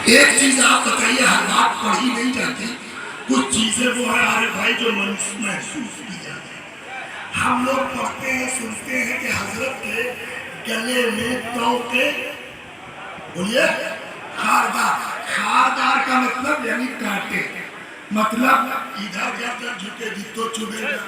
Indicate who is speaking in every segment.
Speaker 1: ایک چیز آپ بتائیے، ہر بات پڑھی نہیں جاتی، کچھ چیزیں وہ ہیں ہمارے بھائی جو محسوس کی جاتی ہیں۔ ہم لوگ پڑھتے ہیں سنتے ہیں کہ حضرت کے گلے میں تو کے بولیے خاردار کا مطلب یعنی کانٹے، مطلب ادھر گردن جھکے گی تو چبھے گا،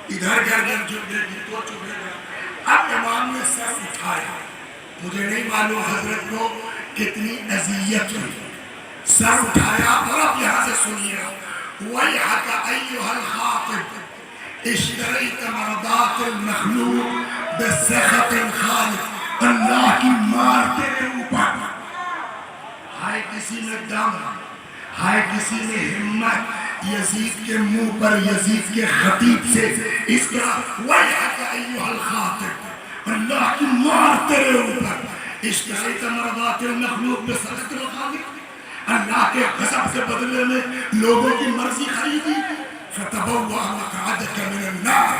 Speaker 1: ادھر گردن جھکے گی تو چبھے گا۔ اب امام نے سر اٹھایا، مجھے نہیں معلوم حضرت کو کتنی اذیت ہوئی، سر اٹھایا اور اب یہاں سے سنیے، وَيْحَكَ أَيُّهَا الْخَاطِبُ اشْتَرَيْتَ مَرْضَاتَ الْمَخْلُوقِ بِسَخَطِ الْخَالِقِ، اللہ کی مار تیرے اوپر، ہائے کسی میں دم، ہائے کسی میں ہمت، یزید کے منہ پر یزید کے خطیب سے اس کا وَيْحَكَ أَيُّهَا الْخَاطِبُ، اللہ کی مار تیرے اوپر، اشتریت مرضات المخلوق بسخط الخالق، اللہ کے غضب کے بدلے میں لوگوں کی مرضی خریدی، فَتَبَوَّأَ مَقْعَدَكَ مِنَ النَّارِ،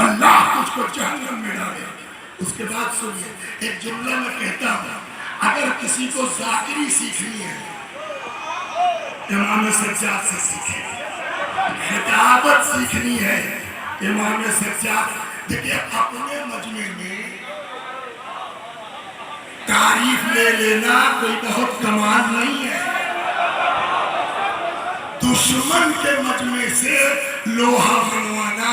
Speaker 1: اللہ تجھ کو جہنم میں ڈالے۔ اس کے بعد سنیے، ایک جملہ میں کہتا ہوں، اگر کسی کو ذاکری سیکھنی ہے امام سجاد سے سیکھیں، خطابت سیکھنی ہے امام سجاد۔ دیکھیں اپنے مجمع میں تعریف لے لینا کوئی بہت کمال نہیں ہے، دشمن کے مجمع سے لوہا بنوانا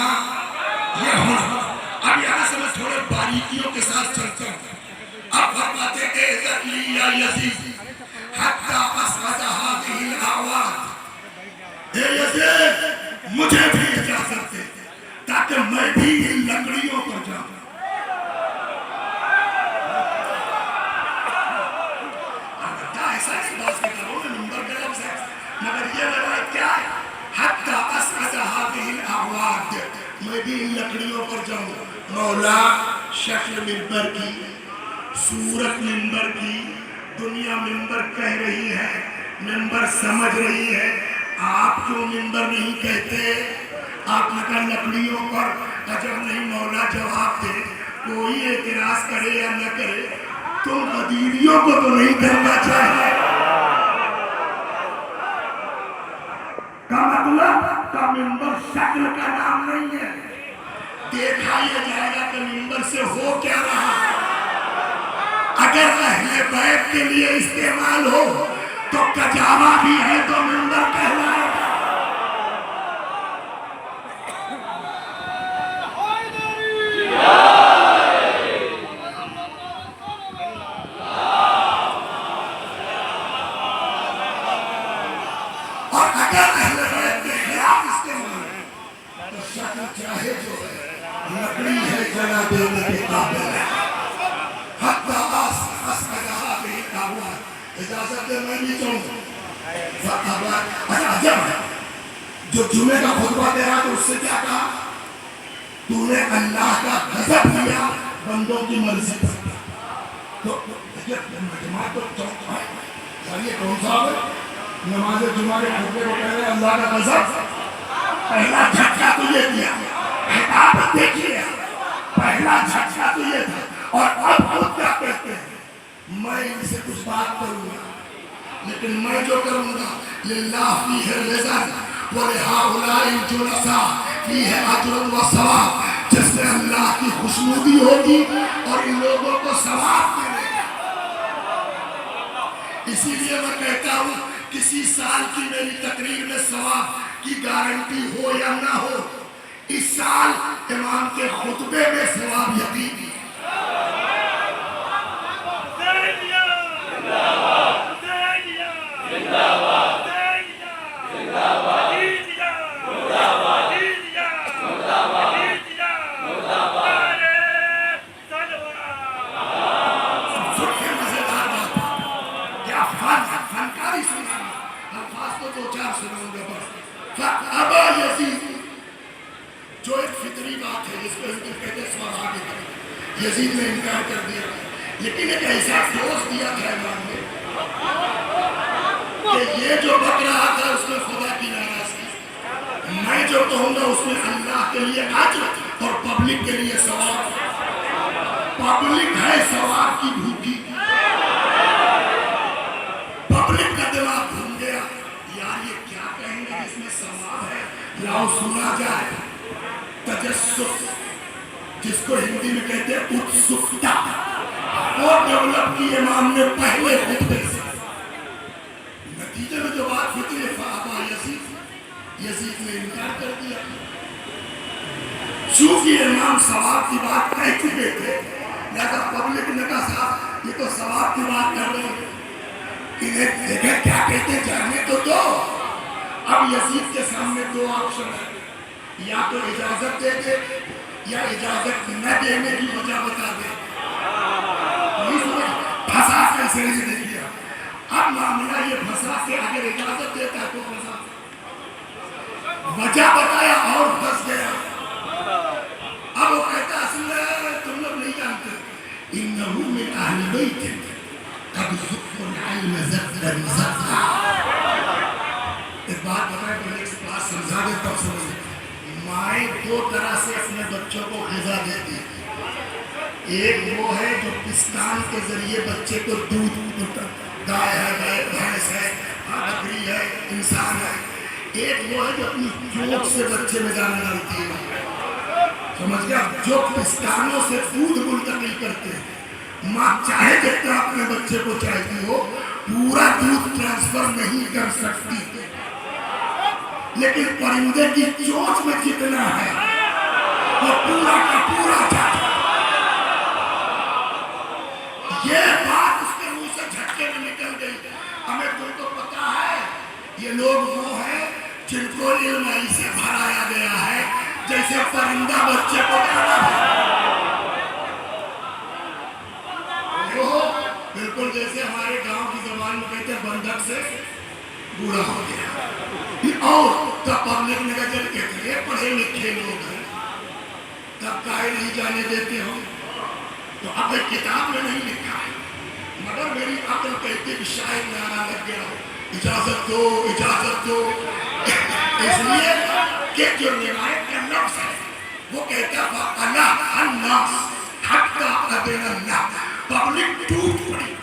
Speaker 1: یہ ہونا۔ اب یہاں سے میں تھوڑے باریکیوں کے ساتھ چلتا ہوں۔ اب فرماتے ہیں اِذَنْ لِي یا یزید حَتَّى أَسْعَدَ هَذِهِ الْأَعْوَادِ، اے یزید مجھے بھی اجازت دے تاکہ میں بھی ان لکڑیوں پر جاؤں۔ ایسا اس بات کے کرو میں نمبر کے لفظ ہے، مگر یہ روایت کیا ہے؟ حَتَّى أَسْعَدَ هَذِهِ الْأَعْوَادِ، میں بھی ان لکڑیوں پر جاؤں۔ مولا شکل منبر کی، صورت منبر کی، دنیا منبر کہہ رہی ہے، منبر سمجھ رہی ہے، آپ کیوں منبر نہیں کہتے؟ آپ نے کہا لکڑیوں پر، عجب نہیں مولا جواب دے، کوئی اعتراض کرے یا نہ کرے تو غدیریوں کو تو نہیں کرنا چاہیے۔ کا مطلب کا منبر شکل کا نام نہیں ہے، دیکھا یہ جائے گا کہ منبر سے ہو کیا رہا۔ اگر اہل بیت کے لیے استعمال ہو تو کجاوا بھی ہے تو منبر کہلائے گا۔ اور اگر اہل بیت کے خلاف استعمال ہے تو شکل چاہے جو ہے لکڑی ہے جلا دینے کے قابل ہے۔ اجازت دے میں نہیں چاہوں گا۔ اچھا عجب ہے، جو جمعے کا خطبہ دے رہا تو اس سے کیا کہا؟ تو نے اللہ کا غضب کیا بندوں کی مرضی پر۔ تو جماعت تو چوک ہے، یہ کون سا ہے؟ نماز جمعہ کے خطبے کو کہہ رہے ہیں اللہ کا غضب۔ پہلا جھٹکا تو یہ دیا، خطابت دیکھیے، پہلا جھٹکا تو یہ تھا، اور اب خود کیا کہتے ہیں؟ میں ان سے کچھ بات کروں گا لیکن میں جو کروں گا للہ فیہ رضا ولہؤلاء الجلساء فیہ اجر و ثواب، جس میں اللہ کی خوشنودی ہوگی اور ان لوگوں کو ثواب ملے گا۔ اسی لیے میں کہتا ہوں کسی سال کی میری تقریر میں ثواب کی گارنٹی ہو یا نہ ہو، اس سال امام کے خطبے میں ثواب یقینی ہے۔ ابا یزید، جو ایک فطری بات ہے جس کو ہم کہتے ہیں سوال آگے، یزید نے انکار کر دیا، لیکن ایک ایسا دوست دیا تھا امام نے کہ یہ جو بک رہا تھا اس میں خدا کی ناراضگی، میں جو کہوں گا اس میں اللہ کے لیے اجر اور پبلک کے لیے ثواب۔ پبلک ہے ثواب کی بھوکی، پبلک کا اور سنا جائے تجسس، جس کو ہندی میں کہتے ہیں اتسکتا، وہ ڈیولپ کی امام نے پہلے خطبے سے۔ نتیجے میں جو بات ہوتی ہے فابا یزید نے انکار کر دیا۔ چونکہ امام ثواب کی بات کہہ چکے تھے، لہذا پبلک نے کہا صاحب یہ تو ثواب کی بات کر رہے ہیں، انہیں دیکھیں کیا کہتے جانے تو دو۔ اب یزید کے سامنے دو آپشن ہے، یا تو اجازت دے دے یا اجازت نہ دینے کی وجہ بتا دے۔ پھنسا کیسے نہیں دے دیا؟ اب معاملہ یہ پھنسا کہ اگر اجازت دیتا ہے تو پھنسا، وجہ بتایا اور پھنس گیا۔ اب وہ کہتا اصل میں تم لوگ نہیں جانتے انہو من اہل بیت قد ذقوا العلم زقا زقا۔ ایک بات بتائیں تو ایک بات سمجھا دے تب سمجھ۔ مائیں دو طرح سے اپنے بچوں کو غذا دیتی ہیں، ایک وہ ہے جو پستان کے ذریعے بچے کو دودھ، گائے ہے، بھینس ہے، بکری ہے، انسان ہے، ایک وہ ہے جو اپنی چونچ سے بچے میں جانے ڈالتی ہے۔ سمجھ گیا؟ جو پستانوں سے دودھ منتقل کرتے ہیں، ماں چاہے جتنا اپنے بچے کو چاہتی ہو پورا دودھ ٹرانسفر نہیں کر سکتی، لیکن پرندے کی چونچ میں جتنا ہے وہ پورا کا پورا جاتا ہے۔ یہ بات اس کے منہ سے جھٹکے میں نکل گئی۔ ہمیں تم کو پتا ہے یہ لوگ وہ ہیں جن کو علم سے بھرایا گیا ہے جیسے پرندہ بچے کو بالکل جیسے ہمارے گاؤں کی زبان میں کہتے ہیں بندک سے بوڑھا ہو گیا۔ اور تب پبلک نے کہا جب کہتے ہیں پڑھے لکھے لوگ ہیں تب کاہے نہیں جانے دیتے ہو؟ تو اب ایک کتاب میں نہیں لکھا ہے، مگر میری عقل کہتی کہ شاید نعرہ لگ گیا ہو اجازت دو اجازت دو، اس لیے کہ جو روایت کا لفظ ہے وہ کہتا ہے فَأَلَا النَّاسِ حَتَّى أَذِنَ اللَّهُ، پبلک ٹوٹ پڑی،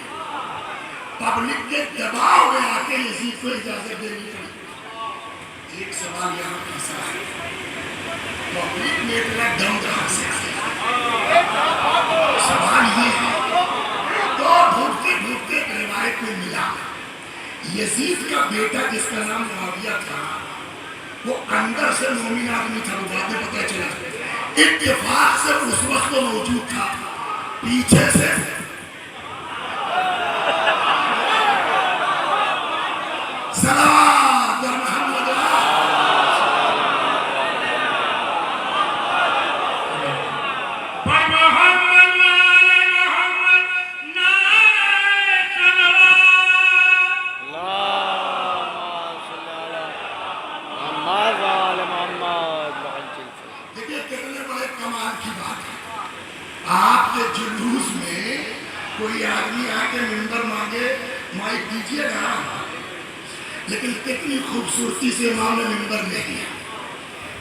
Speaker 1: پبلک کے دباؤ میں آ کے یزید کو اجازت دینی پڑی۔ ایک سوال یہاں ایسا ہے، پبلک میں اتنا دم کہاں سے آیا؟ سوال یہ ہے، تو ڈھونڈتے ڈھونڈتے روایت میں ملا یزید کا بیٹا جس کا نام معاویہ تھا وہ اندر سے مومن آدمی تھا، وہ بعد میں پتہ چلا، اتفاق سے اس وقت وہ موجود تھا، پیچھے سے سلام در محمد آپ کے جلوس میں کوئی آدمی آ کے منبر مانگے مائک دیجیے گا، لیکن کتنی خوبصورتی سے امام نے منبر لے لیا،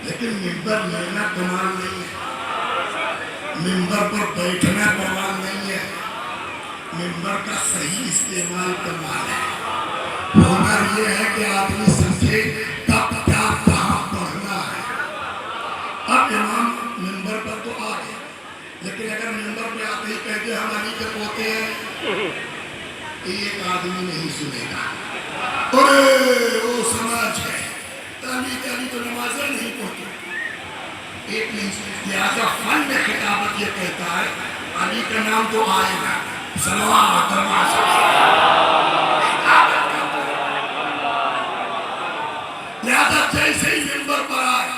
Speaker 1: لیکن منبر لینا کمال نہیں ہے، منبر پر بیٹھنا کمال نہیں ہے، منبر کا صحیح استعمال کمال ہے۔ ہنر یہ ہے کہ آدمی سمجھے کب کیا کہاں پڑھنا ہے۔ اب امام منبر پر تو آ گئے، لیکن اگر منبر پہ آتے ہی کہتے ہم علی کے پوتے ہیں، ایک آدمی نہیں سنے گا، ارے وہ سماج ہے، تعلی تو نمازیں نہیں پڑھتے، ایک نہیں سنے۔ لہذا فن میں خطابت یہ کہتا ہے علی کا نام تو آئے گا، صلوات لہذا جیسے ہی منبر پر آئے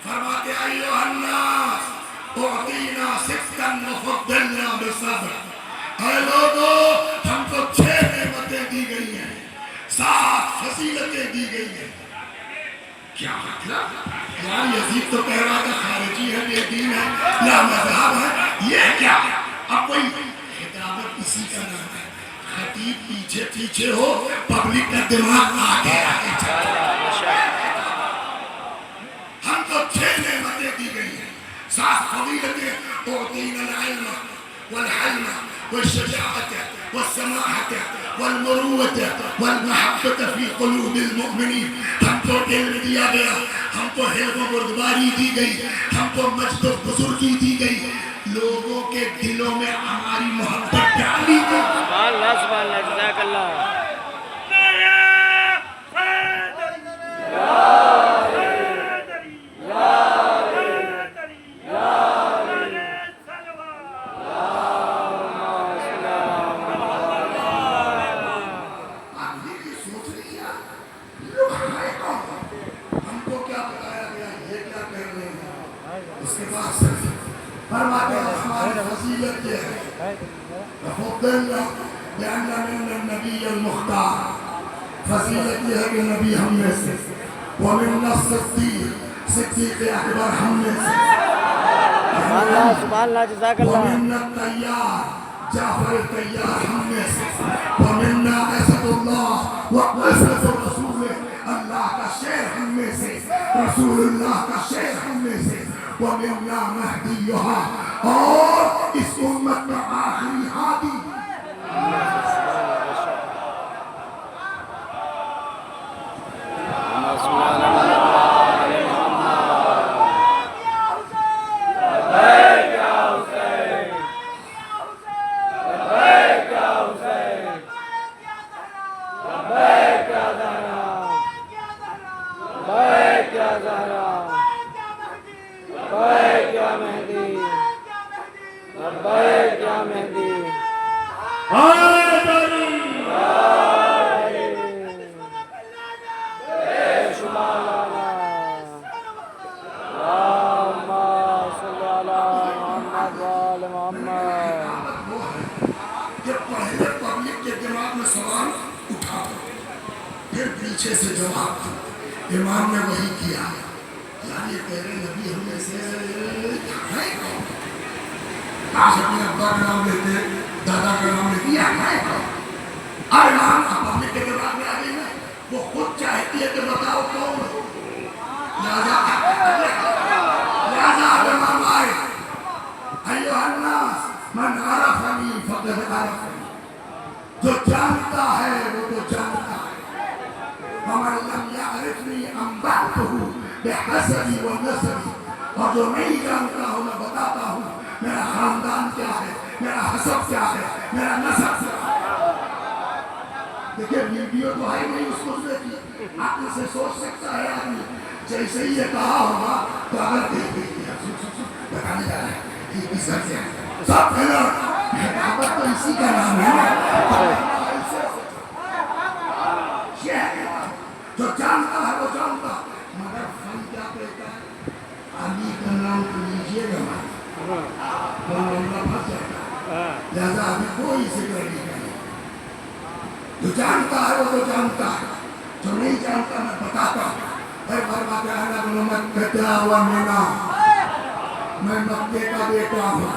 Speaker 1: فرماتے ایھا الناس اعطینا ستا وفضلنا بصبر، اے لوگو ہم کو 6 نعمتیں دی گئی ہیں، 7 فضیلتیں دی گئی ہیں۔ کیا مطلب؟ یار یزید تو کہہ رہا تھا خارجی ہے، بے دین ہے، لا مذہب ہے، یہ کیا؟ اب کوئی خطابت اسی کا نام ہے، خطیب پیچھے پیچھے ہو، پبلک کا دماغ آگے آگے، ہم کو 6 نعمتیں دی گئی ہیں، 7 فضیلتیں، اعطینا العلم والحلم والشجاعة والسماحة والمروة والمحبة في قلوب المؤمنين. ہم کو علم دیا گیا، ہم کو حلم و بردباری دی گئی، ہم کو مجد و بزرگی دی گئی، لوگوں کے دلوں میں ہماری محبت ڈالی گئی.
Speaker 2: سبحان اللہ سبحان اللہ جزاک اللہ.
Speaker 1: فرماتے ہیں ہماری فضیلت یہ ہے فضلنا لأن منا النبي المختار، فضیلت یہ ہے کہ نبی ہم میں سے، ومنا الصدیق، صدیق اکبر ہم میں سے،
Speaker 2: سبحان اللہ جزاک اللہ.
Speaker 1: ومنا الطیار، جعفر الطیار ہم میں سے، ومنا اسد اللہ وقصد رسول اللہ کا شیر ہم میں سے، رسول اللہ کا شیر ہم میں سے، ومنا مہدیها، اور اس امت کا آخری ہادی. پیچھے سے جواب امام نے وہی کیا، یعنی تیرے نبی ہم میں سے ہے کون؟ کاش اپنے ابا کا نام لیتے، دادا کا نام لیتے، یہ ہے کون؟ اور امام اب اپنے کے جواب میں آگئی ہے، وہ خود چاہتی ہے کہ بتاؤ کون ہو. لہذا امام آئے، ایوہ الناس من عرفنی فقد عرفنی، جو جانتا ہے وہ تو جانتا ہے، ومن لم يعرفني انبأته بحسبي ونسبي، اور جو نہیں جانتا ہوں میں بتاتا ہوں میرا خاندان کیا ہے، میرا حسب کیا ہے، میرا نسب کیا ہے. دیکھیں ویڈیو تو ہے نہیں اس خطبے کی، عقل سے سوچ سکتا ہے آدمی، جیسے ہی یہ کہا ہوگا تو اگر بتانے جا رہا ہے یہ کس گھر سے ہے سب پھیلا محبت تو اسی کا نام ہے. جو جانتا ہے وہ جانتا، مگر فن کیا کہتا ہے، علی کا نام تو لیجیے گا معاملہ پھنس جاتا ہے، لہذا ابھی کوئی ذکر نہیں کرے. جو جانتا ہے وہ تو جانتا ہے، جو نہیں جانتا میں بتاتا ہوں. اے فرماتے ہیں انا ابن مکہ ومنا، میں مکے کا بیٹا ہوں،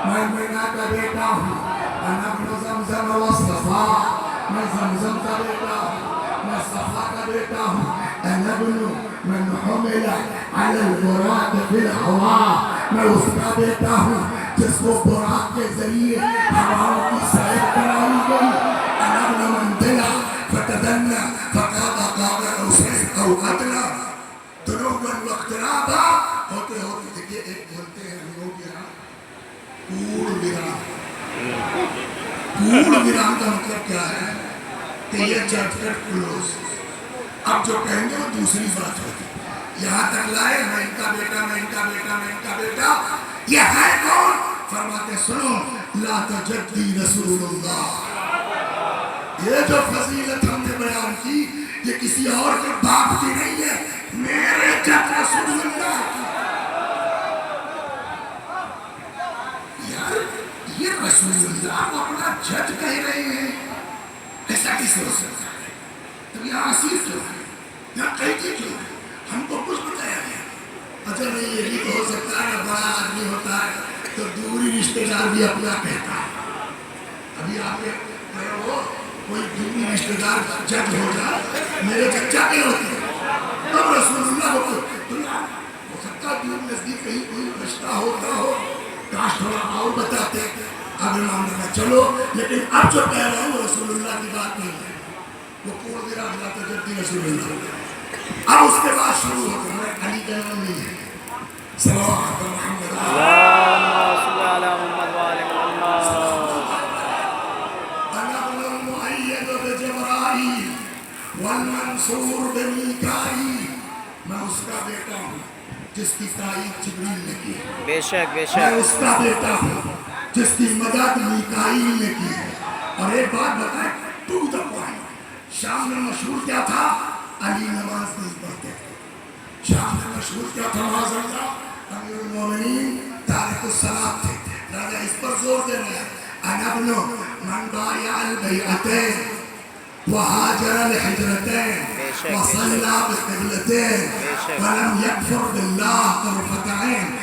Speaker 1: میں مینا کا بیٹا ہوں، انا ابن زمزم والصفا، میں زمزم کا بیٹا ہوں، میں صفا کا بیٹا ہوں. انا ابن من حمل علی البراق فی الہوا، میں اس کا بیٹا ہوں جس کو براق کے ذریعے ہواؤں کی سیر کرائی گئی. انا ابن من دلا فتدنا فقاد قاب قوسین او ادنی، دنوا واقترابا، ہوتے ہوتے دیکھئے ایک بولتے ہیں ہم لوگ یہاں پور ویران. پور ویران کا مطلب کیا ہے کہ یہ چیپٹر کلوز. اب جو کہیں گے وہ دوسری بات ہوگی. یہاں تک لائے میں ان کا بیٹا، میں ان کا بیٹا، میں ان کا بیٹا. یہ ہے کون؟ فرماتے سنو لا تجدی رسول اللہ. یہ جو فضیلت ہم نے بیان کی یہ کسی اور کے باپ کی نہیں ہے، میرے جد رسول اللہ کی. یار یہ رسول اللہ کو اپنا جج کہہ رہے ہیں، ایسا کیسے ہو سکتا ہے؟ تو یہاں عصیف کیوں ہے، یہاں قیدی کیوں ہے؟ ہم کو کچھ بتایا گیا. اچھا نہیں یہ بھی تو ہو سکتا ہے بڑا آدمی ہوتا ہے تو دوری رشتہ دار بھی اپنا کہتا ہے. ابھی آپ کے وہ کوئی دوری رشتہ دار جج ہو جائے میرے چچا کے ہوتے ہیں تب رسول اللہ کو ہو سکتا ہے دور نزدیک کہیں کوئی رشتہ ہوتا ہو، کاش تھوڑا اور بتاتے. اب امام نے کہا چلو، لیکن اب جو کہہ رہا ہوں وہ رسول اللہ کی بات نہیں ہے، وہ پور دے رہا تجدی رسول اللہ۔ اب اس کے بعد شروع ہوتا ہے، علی کا نام نہیں ہے، صلوات محمد
Speaker 2: اللهم صل على محمد وآل محمد۔
Speaker 1: أنا ابن المؤيد بجبرائيل والمنصور بميكائيل، میں اس کا بیٹا ہوں جس کی تائید جبریل نے کی،
Speaker 2: بے شک بے
Speaker 1: میں
Speaker 2: شک۔
Speaker 1: اس کا بیٹا ہوں جس کی مدد میکائیل نے کی۔ اور ایک بات بتائیں ٹو دا پوائنٹ، شام میں مشہور کیا تھا؟ علی نماز نہیں پڑھتے تھے، شام میں مشہور کیا تھا؟ معاذ اللہ امیر المومنین تارک الصلاۃ تھے۔ راجہ اس پر زور دے رہے ہیں، انا ابن من بایع البیعتین وہاجر الحجرتین وصلی بقبلتین ولم یکفر باللہ طرفت عین۔